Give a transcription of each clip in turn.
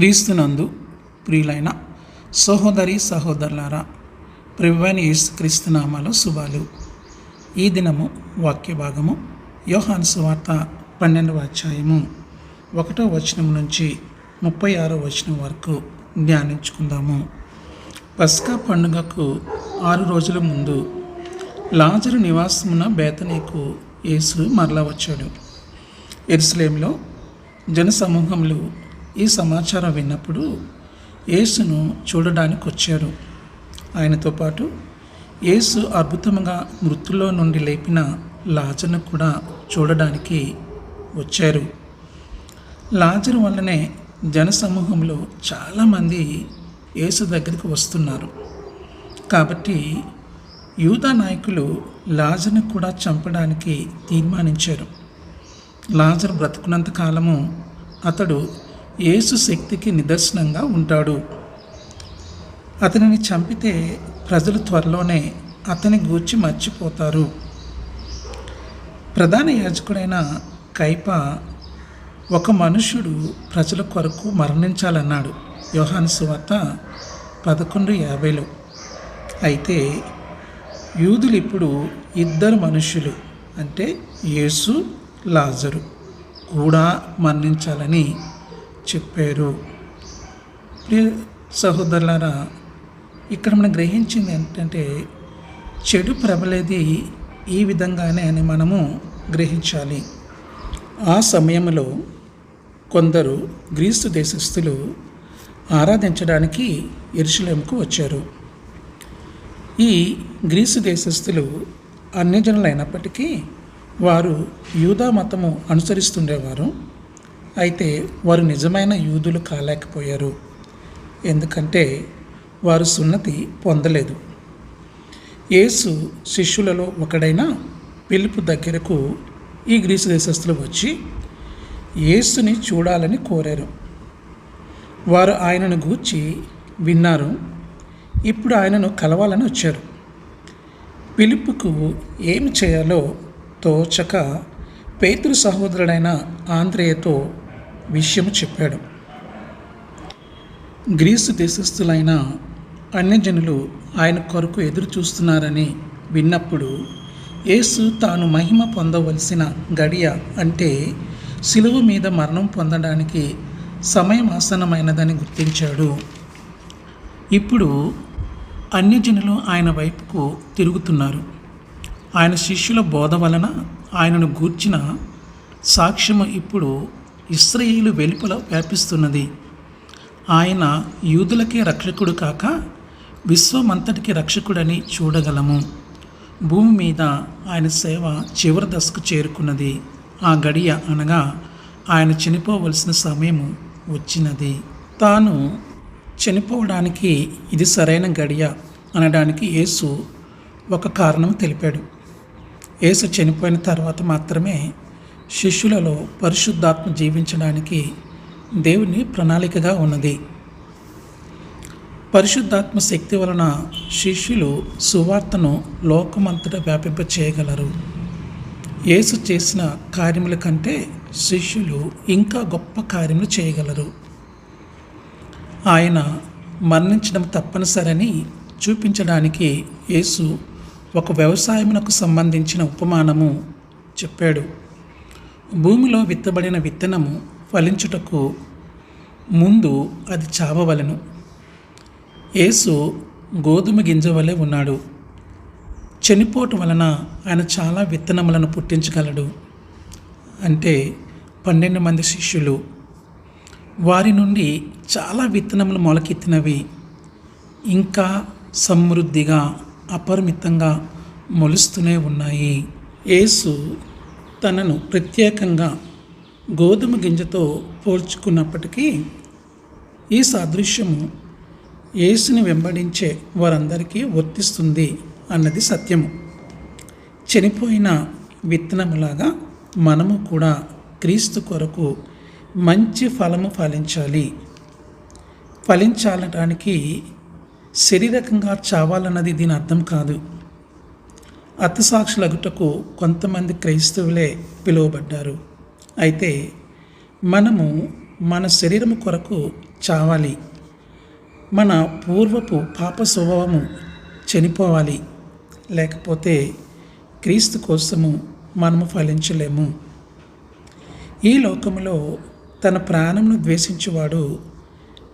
క్రీస్తునందు ప్రియులైన సహోదరి సహోదరులారా, ప్రభువైన యేసుక్రీస్తు నామములో శుభాలు. ఈ దినము వాక్య భాగము యోహాను సువార్త 12వ అధ్యాయము 1వ వచనం నుంచి 36వ వచనం వరకు ధ్యానించుకుందాము. పస్కా పండుగకు 6 రోజుల ముందు లాజరు నివాసమున బేతనీకు యేసు మరలా వచ్చాడు. యెరూషలేములో జనసమూహములు ఈ సమాచారం విన్నప్పుడు యేసును చూడడానికి వచ్చారు. ఆయనతో పాటు యేసు అద్భుతంగా మృతుల్లో నుండి లేపిన లాజరును కూడా చూడడానికి వచ్చారు. లాజరు వల్లనే జనసమూహంలో చాలామంది యేసు దగ్గరికి వస్తున్నారు. కాబట్టి యూదా నాయకులు లాజరును కూడా చంపడానికి తీర్మానించారు. లాజరు బ్రతుకున్నంత కాలము అతడు యేసు శక్తికి నిదర్శనంగా ఉంటాడు. అతనిని చంపితే ప్రజలు త్వరలోనే అతని గూర్చి మర్చిపోతారు. ప్రధాన యాజకుడైన కైప ఒక మనుష్యుడు ప్రజల కొరకు మరణించాలన్నాడు. యోహాను సువార్త 11:50. అయితే యూదులు ఇప్పుడు 2 మనుష్యులు అంటే యేసు, లాజరు కూడా మరణించాలని చెప్పారు. ప్రియ సహోదరులారా, ఇక్కడ మనం గ్రహించింది ఏంటంటే చెడు ప్రబలేది ఈ విధంగానే అని మనము గ్రహించాలి. ఆ సమయంలో కొందరు గ్రీసు దేశస్థులు ఆరాధించడానికి యెరూషలేముకు వచ్చారు. ఈ గ్రీసు దేశస్థులు అన్యజనులైనప్పటికీ వారు యూదా మతము అనుసరిస్తుండేవారు. అయితే వారు నిజమైన యూదులు కాలేకపోయారు. ఎందుకంటే వారు సున్నతి పొందలేదు. యేసు శిష్యులలో ఒకడైన ఫిలిప్పు దగ్గరకు ఈ గ్రీసు దేశస్థులు వచ్చి యేసుని చూడాలని కోరారు. వారు ఆయనను గూర్చి విన్నారు. ఇప్పుడు ఆయనను కలవాలని వచ్చారు. ఫిలిప్పుకు ఏమి చేయాలో తోచక పేతురు సహోదరుడైన ఆంద్రేయతో విషయము చెప్పాడు. గ్రీసు దేశస్థులైన అన్యజనులు ఆయన కొరకు ఎదురు చూస్తున్నారని విన్నప్పుడు యేసు తాను మహిమ పొందవలసిన గడియ అంటే శిలువ మీద మరణం పొందడానికి సమయం ఆసన్నమైనదని గుర్తించాడు. ఇప్పుడు అన్యజనులు ఆయన వైపుకు తిరుగుతున్నారు. ఆయన శిష్యుల బోధ వలన ఆయనను గూర్చిన సాక్ష్యము ఇప్పుడు ఇశ్రాయేలు వెలుపల వ్యాపిస్తున్నది. ఆయన యూదులకే రక్షకుడు కాక విశ్వమంతటికి రక్షకుడని చూడగలము. భూమి మీద ఆయన సేవ చివరి దశకు చేరుకున్నది. ఆ గడియ అనగా ఆయన చనిపోవలసిన సమయము వచ్చినది. తాను చనిపోవడానికి ఇది సరైన గడియ అనడానికి యేసు ఒక కారణం తెలిపాడు. యేసు చనిపోయిన తర్వాత మాత్రమే శిష్యులలో పరిశుద్ధాత్మ జీవించడానికి దేవుని ప్రణాళికగా ఉన్నది. పరిశుద్ధాత్మ శక్తి వలన శిష్యులు సువార్తను లోకమంతటా వ్యాపింప చేయగలరు. యేసు చేసిన కార్యముల కంటే శిష్యులు ఇంకా గొప్ప కార్యములు చేయగలరు. ఆయన మరణించడం తప్పనిసరని చూపించడానికి యేసు ఒక వ్యవసాయమునకు సంబంధించిన ఉపమానము చెప్పాడు. భూమిలో విత్తబడిన విత్తనము ఫలించుటకు ముందు అది చావవలెను. యేసు గోధుమ గింజ వలె ఉన్నాడు. చనిపోవటం వలన ఆయన చాలా విత్తనములను పుట్టించగలడు. అంటే 12 మంది శిష్యులు, వారి నుండి చాలా విత్తనములు మొలకెత్తినవి ఇంకా సమృద్ధిగా అపరిమితంగా మొలుస్తూనే ఉన్నాయి. యేసు తనను ప్రత్యేకంగా గోధుమ గింజతో పోల్చుకున్నప్పటికీ ఈ సాదృశ్యము యేసుని వెంబడించే వారందరికీ వర్తిస్తుంది అన్నది సత్యము. చనిపోయిన విత్తనములాగా మనము కూడా క్రీస్తు కొరకు మంచి ఫలము ఫలించాలి. ఫలించాలడానికి శారీరకంగా చావాలన్నది దీని అర్థం కాదు. హతసాక్షులగుటకు కొంతమంది క్రైస్తవులే పిలువబడ్డారు. అయితే మనము మన శరీరము కొరకు చావాలి. మన పూర్వపు పాప స్వభావము చనిపోవాలి. లేకపోతే క్రీస్తు కోసము మనము ఫలించలేము. ఈ లోకములో తన ప్రాణమును ద్వేషించువాడు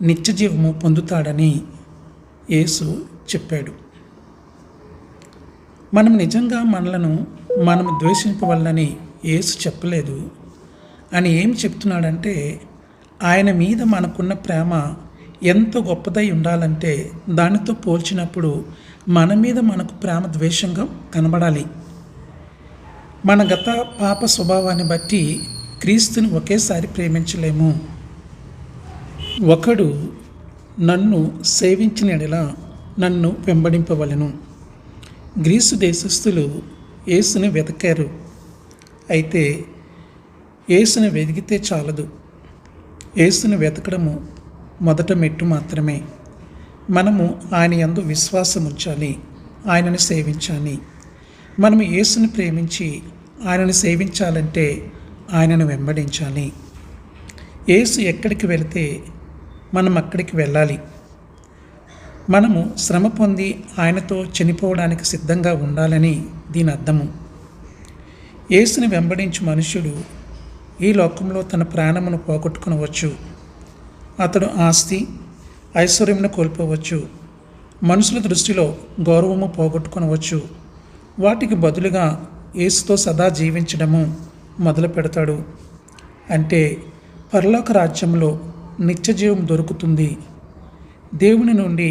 నిత్యజీవము పొందుతాడని యేసు చెప్పాడు. మనం నిజంగా మనము ద్వేషింపవలనని యేసు చెప్పలేదు. అని ఏం చెప్తున్నాడంటే, ఆయన మీద మనకున్న ప్రేమ ఎంత గొప్పదై ఉండాలంటే దానితో పోల్చినప్పుడు మన మీద మనకు ప్రేమ ద్వేషంగా కనబడాలి. మన గత పాప స్వభావాన్ని బట్టి క్రీస్తుని ఒకేసారి ప్రేమించలేము. ఒకడు నన్ను సేవించిన యెడల నన్ను వెంబడింపవలెను. గ్రీసు దేశస్థులు యేసుని వెతకారు. అయితే యేసుని వెతికితే చాలదు. యేసుని వెతకడము మొదట మెట్టు మాత్రమే. మనము ఆయన యందు విశ్వాసం ఉంచాలి, ఆయనను సేవించాలి. మనము యేసుని ప్రేమించి ఆయనను సేవించాలంటే ఆయనను వెంబడించాలి. యేసు ఎక్కడికి వెళితే మనం అక్కడికి వెళ్ళాలి. మనము శ్రమ పొంది ఆయనతో చనిపోవడానికి సిద్ధంగా ఉండాలని దీని అర్థము. యేసుని వెంబడించు మనుష్యుడు ఈ లోకంలో తన ప్రాణమును పోగొట్టుకునవచ్చు. అతడు ఆస్తి, ఐశ్వర్యమును కోల్పోవచ్చు. మనుషుల దృష్టిలో గౌరవము పోగొట్టుకునవచ్చు. వాటికి బదులుగా యేసుతో సదా జీవించడము మొదలు పెడతాడు. అంటే పరలోక రాజ్యంలో నిత్యజీవం దొరుకుతుంది. దేవుని నుండి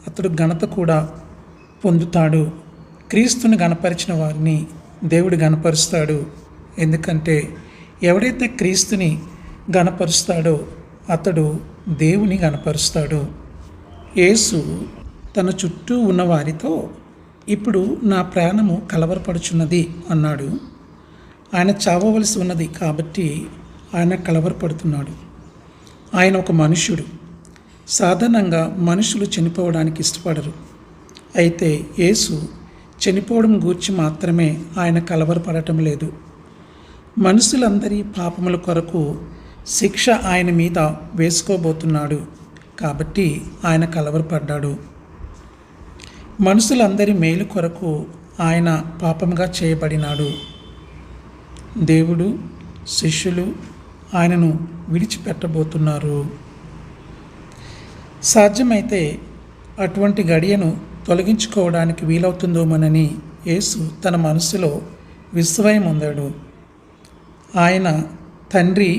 అతడు ఘనత కూడా పొందుతాడు. క్రీస్తుని గణపరిచిన వారిని దేవుడు గణపరుస్తాడు. ఎందుకంటే ఎవడైతే క్రీస్తుని గణపరుస్తాడో అతడు దేవుని గణపరుస్తాడు. యేసు తన చుట్టూ ఉన్న వారితో, ఇప్పుడు నా ప్రాణము కలవరపడుచున్నది అన్నాడు. ఆయన చావవలసి ఉన్నది కాబట్టి ఆయన కలవరపడుతున్నాడు. ఆయన ఒక మనుష్యుడు. సాధారణంగా మనుషులు చనిపోవడానికి ఇష్టపడరు. అయితే యేసు చనిపోవడం గూర్చి మాత్రమే ఆయన కలవరపడటం లేదు. మనుషులందరి పాపముల కొరకు శిక్ష ఆయన మీద వేసుకోబోతున్నాడు కాబట్టి ఆయన కలవరపడ్డాడు. మనుషులందరి మేలు కొరకు ఆయన పాపంగా చేయబడినాడు. దేవుడు, శిష్యులు ఆయనను విడిచిపెట్టబోతున్నారు. సాధ్యమైతే అటువంటి గడియను తొలగించుకోవడానికి వీలవుతుందోమోనని యేసు తన మనసులో విస్మయం పొందాడు. ఆయన, తండ్రి,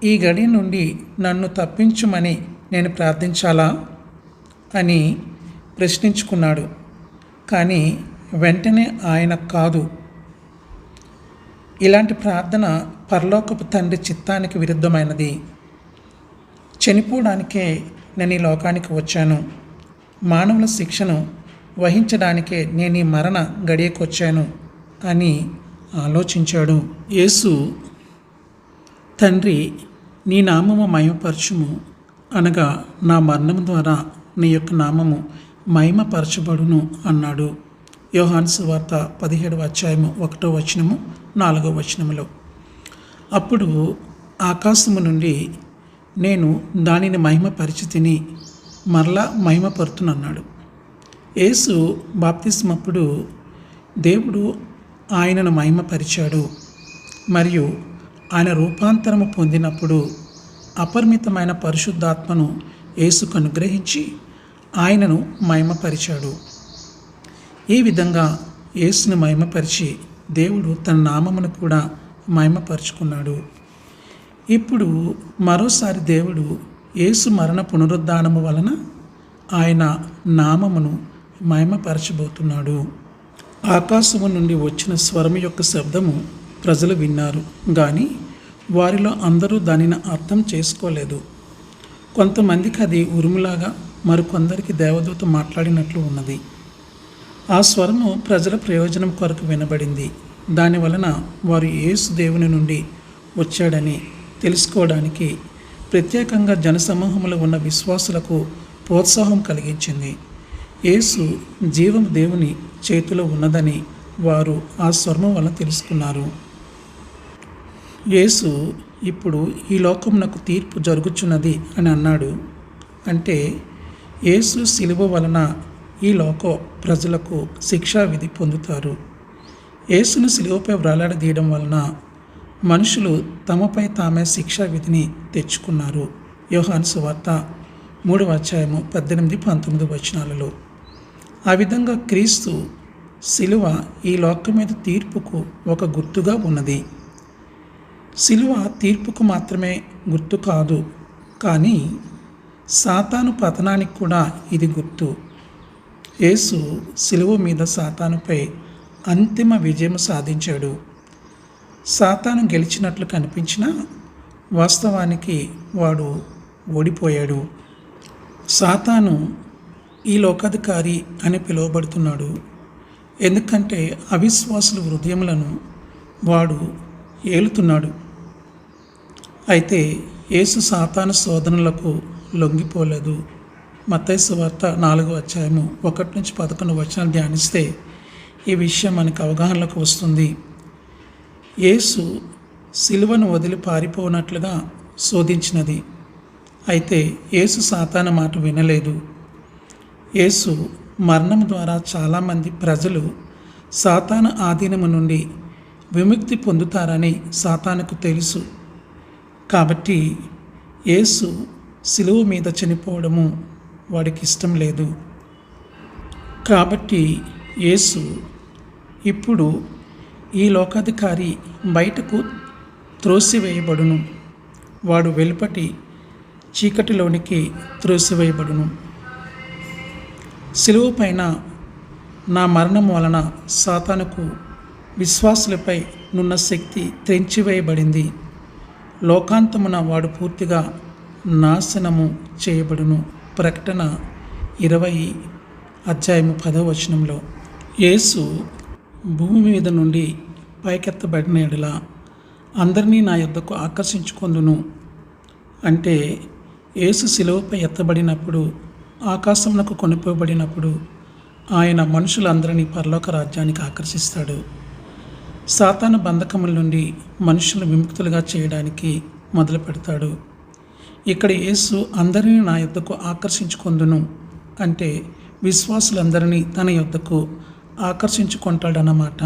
ఈ గడియ నుండి నన్ను తప్పించుమని నేను ప్రార్థించాలా అని ప్రశ్నించుకున్నాడు. కానీ వెంటనే ఆయన, కాదు, ఇలాంటి ప్రార్థన పరలోకపు తండ్రి చిత్తానికి విరుద్ధమైనది. చనిపోవడానికే నేను ఈ లోకానికి వచ్చాను. మానవుల శిక్షను వహించడానికే నేను ఈ మరణ గడియకు వచ్చాను అని ఆలోచించాడు. యేసు, తండ్రి, నీ నామము మహిమపరచుము, అనగా నా మరణం ద్వారా నీ యొక్క నామము మహిమపరచబడును అన్నాడు. యోహాను సువార్త 17వ అధ్యాయము 1వ వచనము 4వ వచనములో. అప్పుడు ఆకాశము నుండి, నేను దానిని మహిమపరిచితిని, మరలా మహిమపరుతునన్నాడు. యేసు బాప్తిస్మప్పుడు దేవుడు ఆయనను మహిమపరిచాడు. మరియు ఆయన రూపాంతరము పొందినప్పుడు అపరిమితమైన పరిశుద్ధాత్మను యేసుకు అనుగ్రహించి ఆయనను మహిమపరిచాడు. ఈ విధంగా యేసును మహిమపరిచి దేవుడు తన నామమును కూడా మహిమపరుచుకున్నాడు. ఇప్పుడు మరోసారి దేవుడు యేసు మరణ పునరుద్ధానము వలన ఆయన నామమును మహిమపరచబోతున్నాడు. ఆకాశము నుండి వచ్చిన స్వరము యొక్క శబ్దము ప్రజలు విన్నారు, కానీ వారిలో అందరూ దానిని అర్థం చేసుకోలేదు. కొంతమందికి అది ఉరుములాగా, మరికొందరికి దేవదూత మాట్లాడినట్లు ఉన్నది. ఆ స్వరము ప్రజల ప్రయోజనం కొరకు వినబడింది. దానివలన వారు యేసు దేవుని నుండి వచ్చాడని తెలుసుకోవడానికి ప్రత్యేకంగా జనసమూహంలో ఉన్న విశ్వాసులకు ప్రోత్సాహం కలిగించింది. యేసు జీవం దేవుని చేతిలో ఉన్నదని వారు ఆ స్వరము వలన తెలుసుకున్నారు. యేసు ఇప్పుడు ఈ లోకమునకు తీర్పు జరుగుచున్నది అని అన్నాడు. అంటే యేసు శిలువ వలన ఈ లోక ప్రజలకు శిక్షా విధి పొందుతారు. యేసును శిలువపై వ్రేలాడదీయడం వలన మనుషులు తమపై తామే శిక్షా విధిని తెచ్చుకున్నారు. యోహాను సువార్త 3:18-19 ఆ విధంగా క్రీస్తు శిలువ ఈ లోకం మీద తీర్పుకు ఒక గుర్తుగా ఉన్నది. శిలువ తీర్పుకు మాత్రమే గుర్తు కాదు, కానీ సాతాను పతనానికి కూడా ఇది గుర్తు. యేసు శిలువ మీద సాతానుపై అంతిమ విజయం సాధించాడు. సాతాను గెలిచినట్లు కనిపించినా వాస్తవానికి వాడు ఓడిపోయాడు. సాతాను ఈ లోకాధికారి అని పిలువబడుతున్నాడు, ఎందుకంటే అవిశ్వాసుల హృదయములను వాడు ఏలుతున్నాడు. అయితే యేసు సాతాను శోధనలకు లొంగిపోలేదు. మత్తయి సువార్త 4:1-11 ధ్యానిస్తే ఈ విషయం మనకు అవగాహనలోకి వస్తుంది. యేసు సిలువను వదిలి పారిపోనట్లుగా శోధించినది. అయితే యేసు సాతాను మాట వినలేదు. యేసు మరణం ద్వారా చాలామంది ప్రజలు సాతాను ఆధీనము నుండి విముక్తి పొందుతారని సాతానుకు తెలుసు. కాబట్టి యేసు సిలువ మీద చనిపోవడము వాడికి ఇష్టం లేదు. కాబట్టి యేసు ఇప్పుడు ఈ లోకాధికారి బయటకు త్రోసివేయబడును, వాడు వెలుపటి చీకటిలోనికి త్రోసివేయబడును. సిలువ పైన నా మరణం వలన సాతానుకు విశ్వాసులపై నున్న శక్తి త్రెంచివేయబడింది. లోకాంతమున వాడు పూర్తిగా నాశనము చేయబడును. ప్రకటన 20:10 యేసు భూమి మీద నుండి పైకెత్తబడిన ఎడల అందరినీ నా యొద్దకు ఆకర్షించుకొందును. అంటే యేసు శిలువపై ఎత్తబడినప్పుడు, ఆకాశమునకు కొనిపోబడినప్పుడు ఆయన మనుషులందరినీ పరలోక రాజ్యానికి ఆకర్షిస్తాడు. సాతాను బంధకముల నుండి మనుషులు విముక్తులుగా చేయడానికి మొదలు పెడతాడు. ఇక్కడ యేసు అందరినీ నా యొద్దకు ఆకర్షించుకొందును అంటే విశ్వాసులందరినీ తన యొద్దకు ఆకర్షించుకుంటాడన్నమాట.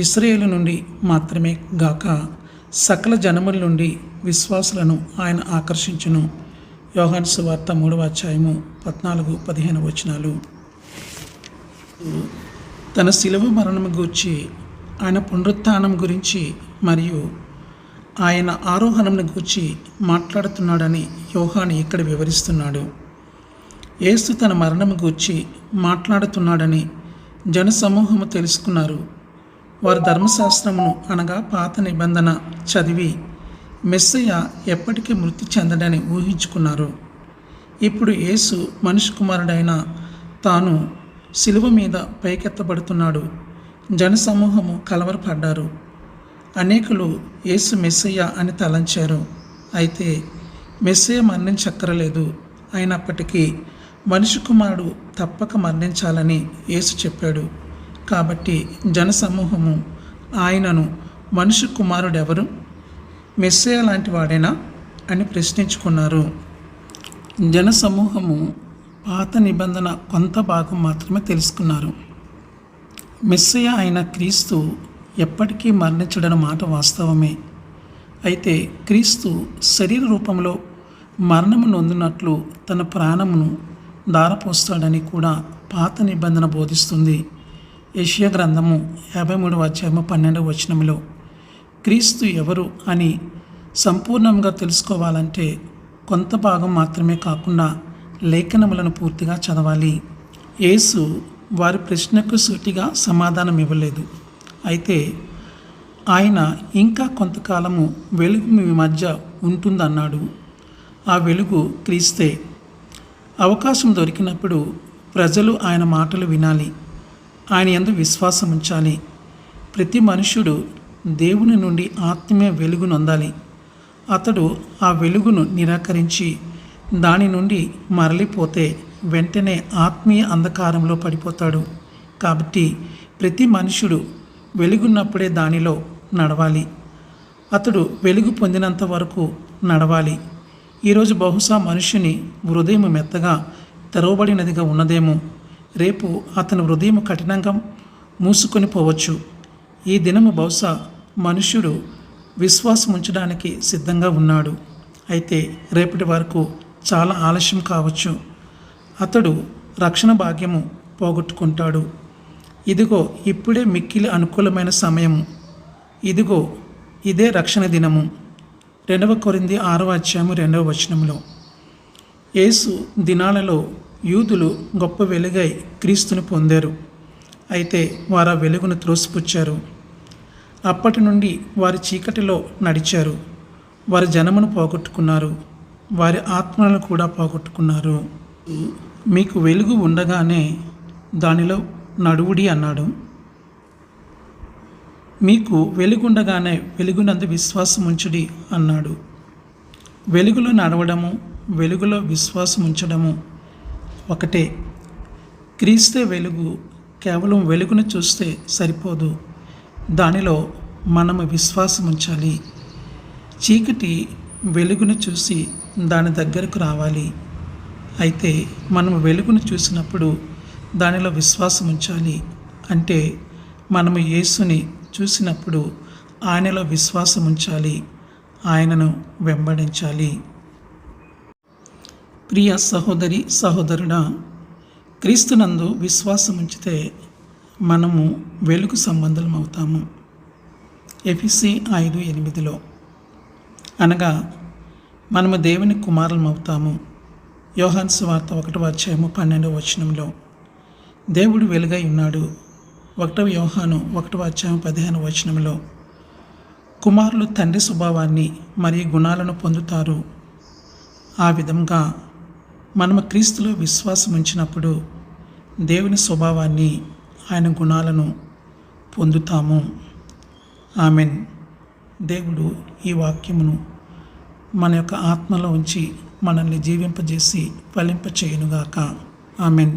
ఇశ్రాయేలు నుండి మాత్రమే గాక సకల జనముల నుండి విశ్వాసులను ఆయన ఆకర్షించును. యోహాను సువార్త 3:14-15 తన శిలువ మరణము గూర్చి, ఆయన పునరుత్థానం గురించి మరియు ఆయన ఆరోహణను గూర్చి మాట్లాడుతున్నాడని యోహాను ఇక్కడ వివరిస్తున్నాడు. యేసు తన మరణము గూర్చి మాట్లాడుతున్నాడని జనసమూహము తెలుసుకున్నారు. వారు ధర్మశాస్త్రమును అనగా పాత నిబంధన చదివి మెస్సయ్య ఎప్పటికీ మృతి చెందడని ఊహించుకున్నారు. ఇప్పుడు యేసు మనిషి కుమారుడైన తాను శిలువ మీద పైకెత్తబడుతున్నాడు. జనసమూహము కలవరపడ్డారు. అనేకులు యేసు మెస్సయ్య అని తలంచారు. అయితే మెస్సయ్య మరణించక్కరలేదు. అయినప్పటికీ మనిషి కుమారుడు తప్పక మరణించాలని యేసు చెప్పాడు. కాబట్టి జనసమూహము ఆయనను మనిషి కుమారుడెవరు, మెస్సయ్య లాంటి వాడేనా అని ప్రశ్నించుకున్నారు. జనసమూహము పాత నిబంధన కొంత భాగం మాత్రమే తెలుసుకున్నారు. మెస్సయ్య అయిన క్రీస్తు ఎప్పటికీ మరణించడన్న మాట వాస్తవమే. అయితే క్రీస్తు శరీర రూపంలో మరణము నొందినట్లు తన ప్రాణమును దారపోస్తాడని కూడా పాత నిబంధన బోధిస్తుంది. యెషయా గ్రంథము 53:12 క్రీస్తు ఎవరు అని సంపూర్ణంగా తెలుసుకోవాలంటే కొంత భాగం మాత్రమే కాకుండా లేఖనములను పూర్తిగా చదవాలి. యేసు వారి ప్రశ్నకు సూటిగా సమాధానం ఇవ్వలేదు. అయితే ఆయన ఇంకా కొంతకాలము వెలుగు మీ మధ్య ఉంటుందన్నాడు. ఆ వెలుగు క్రీస్తే. అవకాశం దొరికినప్పుడు ప్రజలు ఆయన మాటలు వినాలి, ఆయన యందు విశ్వాసం ఉంచాలి. ప్రతి మనుష్యుడు దేవుని నుండి ఆత్మీయ వెలుగు నొందాలి. అతడు ఆ వెలుగును నిరాకరించి దాని నుండి మరలిపోతే వెంటనే ఆత్మీయ అంధకారంలో పడిపోతాడు. కాబట్టి ప్రతి మనుష్యుడు వెలుగున్నప్పుడే దానిలో నడవాలి. అతడు వెలుగు పొందినంత వరకు నడవాలి. ఈరోజు బహుశా మనుషుని హృదయం మెత్తగా తెరవబడినదిగా ఉన్నదేమో. రేపు అతని హృదయం కఠినంగా మూసుకొని పోవచ్చు. ఈ దినము బహుశా మనుష్యుడు విశ్వాసం ఉంచడానికి సిద్ధంగా ఉన్నాడు. అయితే రేపటి వరకు చాలా ఆలస్యం కావచ్చు. అతడు రక్షణ భాగ్యము పోగొట్టుకుంటాడు. ఇదిగో ఇప్పుడే మిక్కిలి అనుకూలమైన సమయము. ఇదిగో ఇదే రక్షణ దినము. 2 కొరింథీ 6:2 యేసు దినాలలో యూదులు గొప్ప వెలుగై క్రీస్తుని పొందారు. అయితే వారు ఆ వెలుగును త్రోసిపుచ్చారు. అప్పటి నుండి వారి చీకటిలో నడిచారు. వారి జనమును పోగొట్టుకున్నారు. వారి ఆత్మలను కూడా పోగొట్టుకున్నారు. మీకు వెలుగు ఉండగానే దానిలో నడువుడి అన్నాడు. మీకు వెలుగుండగానే వెలుగునందు విశ్వాసం ఉంచుడి అన్నాడు. వెలుగులో నడవడము, వెలుగులో విశ్వాసం ఉంచడము ఒకటే. క్రీస్తే వెలుగు. కేవలం వెలుగును చూస్తే సరిపోదు, దానిలో మనము విశ్వాసం ఉంచాలి. చీకటి వెలుగును చూసి దాని దగ్గరకు రావాలి. అయితే మనము వెలుగును చూసినప్పుడు దానిలో విశ్వాసం ఉంచాలి. అంటే మనము యేసుని చూసినప్పుడు ఆయనలో విశ్వాసం ఉంచాలి, ఆయనను వెంబడించాలి. ప్రియ సహోదరి సహోదరుడా, క్రీస్తునందు విశ్వాసం ఉంచితే మనము వెలుగు సంబంధం అవుతాము. ఎఫెసీ 5:8 అనగా మనము దేవుని కుమారులం అవుతాము. యోహాను సువార్త 1:12 దేవుడు వెలుగై ఉన్నాడు. 1 యోహాను 1:15 కుమారులు తండ్రి స్వభావాన్ని మరియు గుణాలను పొందుతారు. ఆ విధంగా మనము క్రీస్తులో విశ్వాసం ఉంచినప్పుడు దేవుని స్వభావాన్ని, ఆయన గుణాలను పొందుతాము. ఆమెన్. దేవుడు ఈ వాక్యమును మన యొక్క ఆత్మలో ఉంచి మనల్ని జీవింపజేసి ఫలింపచేయునుగాక. ఆమెన్.